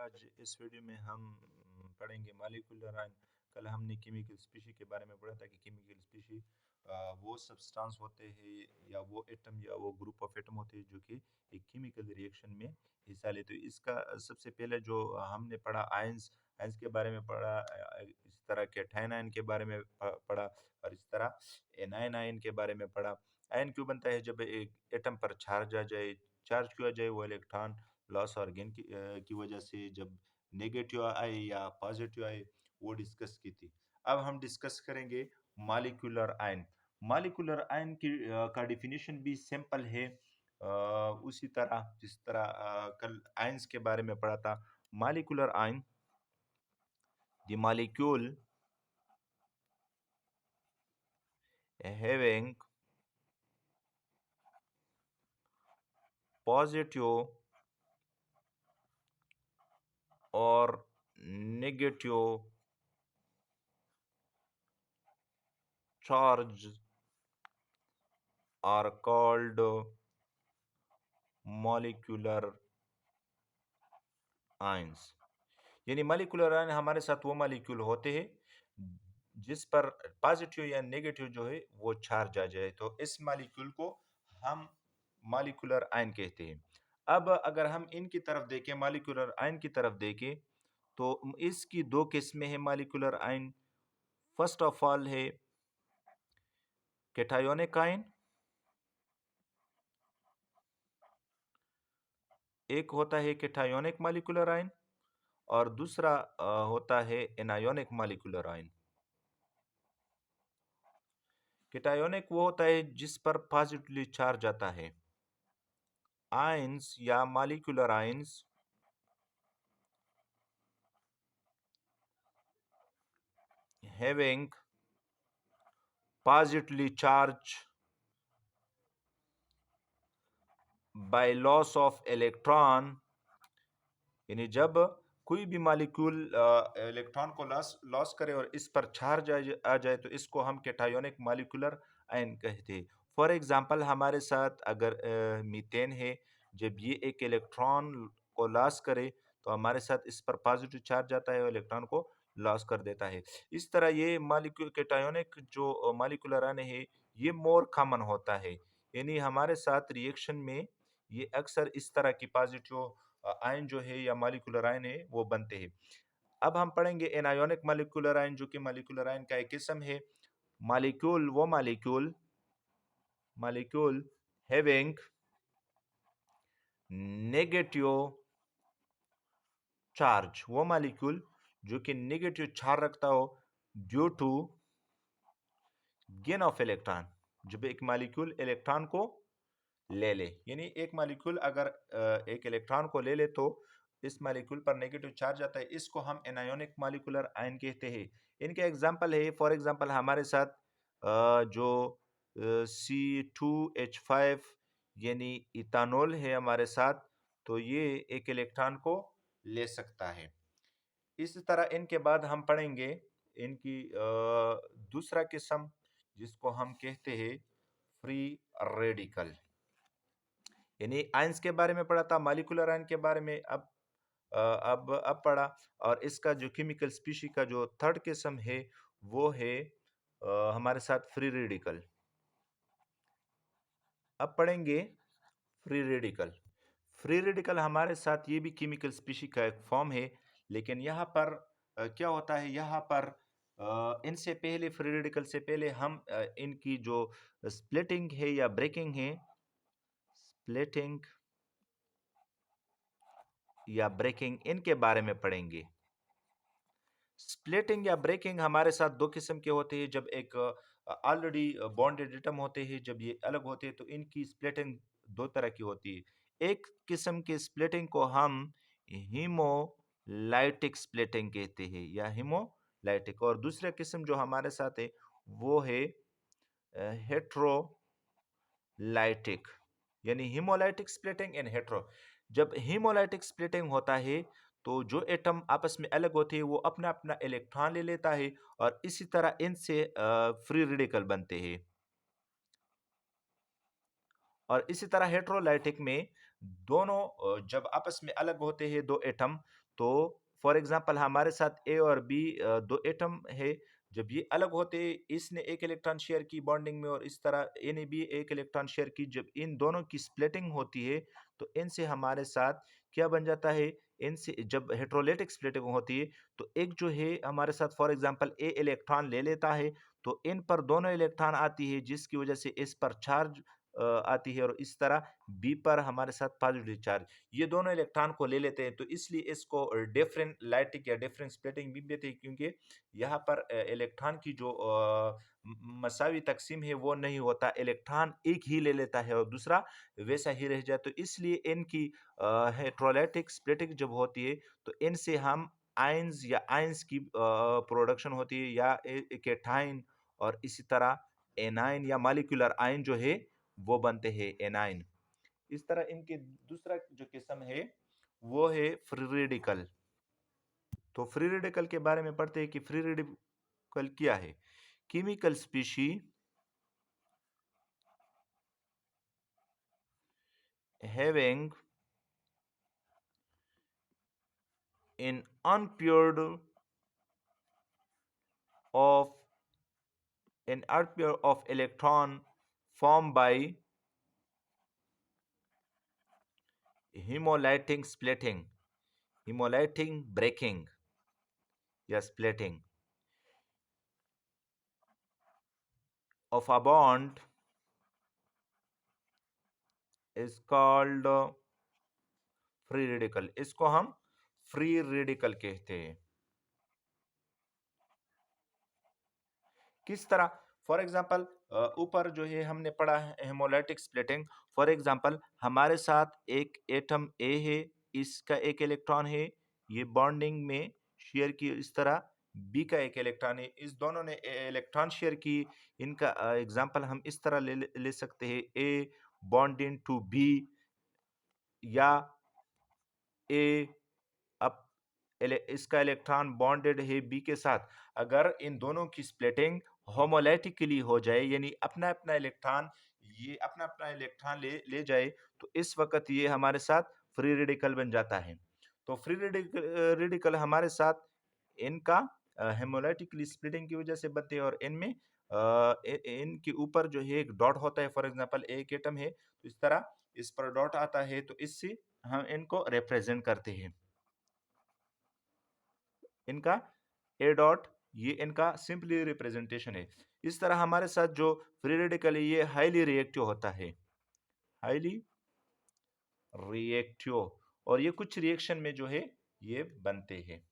आज इस वीडियो में हम पढ़ेंगे मॉलिक्यूलर आयन। कल हमने केमिकल स्पीशी के बारे में पढ़ा था कि केमिकल स्पीशी वो सब्सटेंस होते हैं या वो एटम या वो ग्रुप ऑफ एटम होते हैं जो कि एक केमिकल रिएक्शन में हिस्सा लेते हैं। इसका सबसे पहले जो हमने पढ़ा आयंस आयंस के बारे में पढ़ा, इस तरह कैटायन आयन के बारे में पढ़ा और इस तरह एनायन आयन के बारे में पढ़ा। आयन क्यों बनता है? जब एक एटम पर चार्ज आ जाए, चार्ज क्यों आ जाए? वो इलेक्ट्रॉन लॉस और गेन की वजह से। जब नेगेटिव आए या पॉजिटिव आए वो डिस्कस की थी। अब हम डिस्कस करेंगे मॉलिक्यूलर आयन। मॉलिक्यूलर आयन की का डिफिनीशन भी सिंपल है, उसी तरह जिस तरह कल आयंस के बारे में पढ़ा था। Molecular ion, the molecule having positive or negative charge are called molecular ions। यानी मॉलिक्यूलर आयन हमारे साथ वो मॉलिक्यूल होते हैं जिस पर पॉजिटिव या नेगेटिव जो है वो चार्ज आ जाए, तो इस मॉलिक्यूल को हम मॉलिक्यूलर आयन कहते हैं। अब अगर हम इनकी तरफ देखें, मॉलिक्यूलर आयन की तरफ देखें, तो इसकी दो किस्में हैं molecular ion. First of all है कैटायोनिक आयन, एक होता है कैटायोनिक मॉलिक्यूलर आयन और दूसरा होता है एनायोनिक मॉलिक्यूलर आयन। कैटायोनिक वो होता है जिस पर पॉजिटिवली चार्ज आता है। आयंस या molecular ions having positively charge by loss of electron, यानी जब कोई भी मॉलिक्यूल इलेक्ट्रॉन को लॉस लॉस करे और इस पर चार्ज आ जाए तो इसको हम कैटायोनिक मॉलिक्यूलर आयन कहते हैं। फॉर एग्जांपल हमारे साथ अगर मीथेन है, जब ये एक इलेक्ट्रॉन को लॉस करे तो हमारे साथ इस पर पॉजिटिव चार्ज आता है और इलेक्ट्रॉन को लॉस कर देता है। इस तरह ये मॉलिक्यूल कैटायोनिक जो मॉलिक्यूलर आयन है ये मोर कॉमन होता है, यानी हमारे साथ रिएक्शन में ये अक्सर इस तरह की पॉजिटिव आयन जो है या मॉलिक्यूलर आयन है वो बनते हैं। अब हम पढ़ेंगे एनायोनिक मॉलिक्यूलर आयन, जो कि मॉलिक्यूलर आयन का एक किस्म है। मॉलिक्यूल वो मॉलिक्यूल हैविंग नेगेटिव चार्ज, वो मॉलिक्यूल जो कि नेगेटिव चार्ज रखता हो due to gain of electron. जब एक मॉलिक्यूल इलेक्ट्रॉन को ले ले, यानी एक मॉलिक्यूल अगर एक इलेक्ट्रॉन को ले ले तो इस मॉलिक्यूल पर नेगेटिव चार्ज आता है, इसको हम एनायोनिक मॉलिक्यूलर आयन कहते हैं। इनके एग्जांपल है, फॉर एग्जांपल हमारे साथ जो C2H5 यानी इथानॉल है हमारे साथ, तो ये एक इलेक्ट्रॉन को ले सकता है। इस तरह इनके बाद हम पढ़ेंगे इनकी दूसरा किस्म जिसको हम कहते हैं फ्री रेडिकल। यानी आयंस के बारे में पढ़ा था, मॉलिक्यूलर आयन के बारे में अब पढ़ा। और इसका जो केमिकल स्पीशी का जो थर्ड किस्म है वो है हमारे साथ फ्री रेडिकल। अब पढ़ेंगे फ्री रेडिकल। फ्री रेडिकल हमारे साथ ये भी केमिकल स्पीशी का एक फॉर्म है, लेकिन यहाँ पर क्या होता है, यहाँ पर इनसे पहले, फ्री रेडिकल से पहले हम इनकी जो स्प्लिटिंग है या ब्रेकिंग है, स्प्लिटिंग या ब्रेकिंग, इनके बारे में पढ़ेंगे। स्प्लिटिंग या ब्रेकिंग हमारे साथ दो किस्म के होते हैं। जब एक ऑलरेडी बॉन्डेड एटम होते हैं, जब ये अलग होते हैं तो इनकी स्प्लिटिंग दो तरह की होती है। एक किस्म की स्प्लिटिंग को हम हीमोलाइटिक स्प्लिटिंग कहते हैं या हीमोलाइटिक, और दूसरा किस्म जो हमारे साथ है वो है हेट्रोलाइटिक, यानी हीमोलाइटिक स्प्लिटिंग एंड हेट्रो। जब हीमोलाइटिक स्प्लिटिंग होता है तो जो एटम आपस में अलग होते हैं वो अपना अपना इलेक्ट्रॉन ले लेता है और इसी तरह इनसे फ्री रेडिकल बनते हैं। और इसी तरह हेट्रोलाइटिक में दोनों जब आपस में अलग होते हैं दो एटम, तो फॉर एग्जांपल हमारे साथ ए और बी दो एटम है। जब ये अलग होते, इसने एक इलेक्ट्रॉन शेयर की बॉन्डिंग में और इस तरह ए ने भी एक इलेक्ट्रॉन शेयर की, जब इन दोनों की स्प्लिटिंग होती है तो इनसे हमारे साथ क्या बन जाता है। इनसे जब हेट्रोलाइटिक स्प्लिटिंग होती है तो एक जो है हमारे साथ फॉर एग्जांपल ए इलेक्ट्रॉन ले लेता है, तो इन पर दोनों इलेक्ट्रॉन आती है जिसकी वजह से इस पर चार्ज आती है, और इस तरह बी पर हमारे साथ पॉजिटिव चार्ज, ये दोनों इलेक्ट्रॉन को ले लेते हैं। तो इसलिए इसको डिफरेंट लाइटिक या डिफरेंट स्प्लिटिंग भी देते हैं, क्योंकि यहाँ पर इलेक्ट्रॉन की जो मसावी तकसीम है वो नहीं होता, इलेक्ट्रॉन एक ही ले लेता है और दूसरा वैसा ही रह जाए। तो इसलिए इनकी हेट्रोलाइटिक स्प्लिटिंग जब होती है तो इनसे हम आयंस या आयंस की प्रोडक्शन होती है, या केटाइन, और इसी तरह एनाइन या मॉलिक्यूलर आयन जो है वो बनते हैं एनाइन। इस तरह इनके दूसरा जो किस्म है वो है फ्री रेडिकल। तो फ्री रेडिकल के बारे में पढ़ते हैं कि फ्री रेडिकल क्या है। Chemical species having an unpaired of an unpair of electron formed by hemolytic splitting, hemolytic breaking या splitting of a bond is called free radical. इसको हम फ्री रेडिकल कहते हैं। किस तरह? फॉर एग्जाम्पल ऊपर जो है हमने पढ़ा है हेमोलाइटिक स्प्लिटिंग। फॉर एग्जाम्पल हमारे साथ एक एटम ए है, इसका एक इलेक्ट्रॉन है, ये बॉन्डिंग में शेयर की, इस तरह बी का एक इलेक्ट्रॉन है, इस दोनों ने इलेक्ट्रॉन शेयर की। इनका एग्जाम्पल हम इस तरह ले सकते हैं, ए बॉन्डिंग टू बी, या ए अब इसका इलेक्ट्रॉन बॉन्डेड है बी के साथ। अगर इन दोनों की स्प्लिटिंग होमोलैटिकली हो जाए, यानी अपना अपना इलेक्ट्रॉन, ये अपना अपना इलेक्ट्रॉन ले जाए, तो इस वक्त ये हमारे साथ फ्री रेडिकल बन जाता है। तो फ्री रेडिकल हमारे साथ इनका हेमोलैटिकली स्प्लिटिंग की वजह से बनते हैं, और इनमें इनके ऊपर जो है एक डॉट होता है। फॉर एग्जांपल एक एटम है तो इस तरह इस पर डॉट आता है, तो इससे हम इनको रिप्रेजेंट करते हैं। इनका ए डॉट, ये इनका सिंपली रिप्रेजेंटेशन है। इस तरह हमारे साथ जो फ्री रेडिकल है ये हाईली रिएक्टिव होता है, हाईली रिएक्टिव, और ये कुछ रिएक्शन में जो है ये बनते हैं।